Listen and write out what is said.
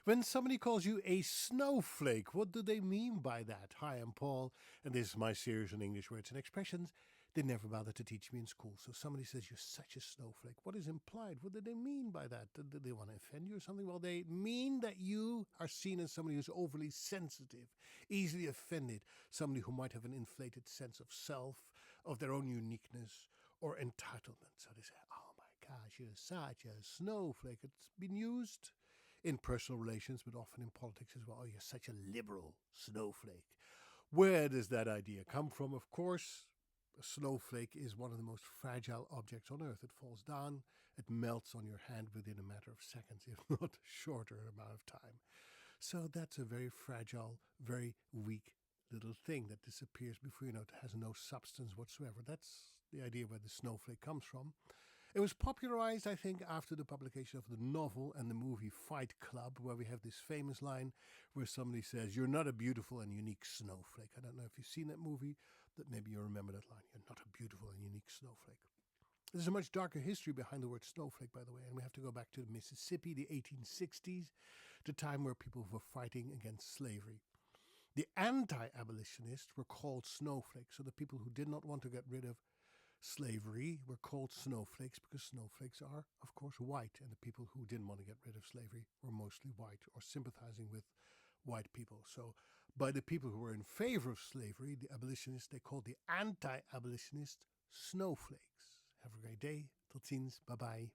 When somebody calls you a snowflake, what do they mean by that? Hi, I'm Paul, and this is my series on English words and expressions they never bothered to teach me in school. So somebody says you're such a snowflake. What is implied? What do they mean by that? Do they want to offend you or something? Well, they mean that you are seen as somebody who's overly sensitive, easily offended, somebody who might have an inflated sense of self, of their own uniqueness or entitlement. So they say, oh my gosh, you're such a snowflake. It's been used in personal relations, but often in politics as well. Oh, you're such a liberal snowflake. Where does that idea come from? Of course, a snowflake is one of the most fragile objects on Earth. It falls down, it melts on your hand within a matter of seconds, if not a shorter amount of time. So that's a very fragile, very weak little thing that disappears before you know it. It has no substance whatsoever. That's the idea where the snowflake comes from. It was popularized, I think, after the publication of the novel and the movie Fight Club, where we have this famous line where somebody says, "You're not a beautiful and unique snowflake." I don't know if you've seen that movie, but maybe you remember that line. You're not a beautiful and unique snowflake. There's a much darker history behind the word snowflake, by the way, and we have to go back to Mississippi, the 1860s, the time where people were fighting against slavery. The anti-abolitionists were called snowflakes, so the people who did not want to get rid of slavery were called snowflakes because snowflakes are, of course, white, and the people who didn't want to get rid of slavery were mostly white or sympathizing with white people. So by the people who were in favor of slavery, the abolitionists, they called the anti-abolitionists snowflakes. Have a great day. Tot ziens. Bye-bye.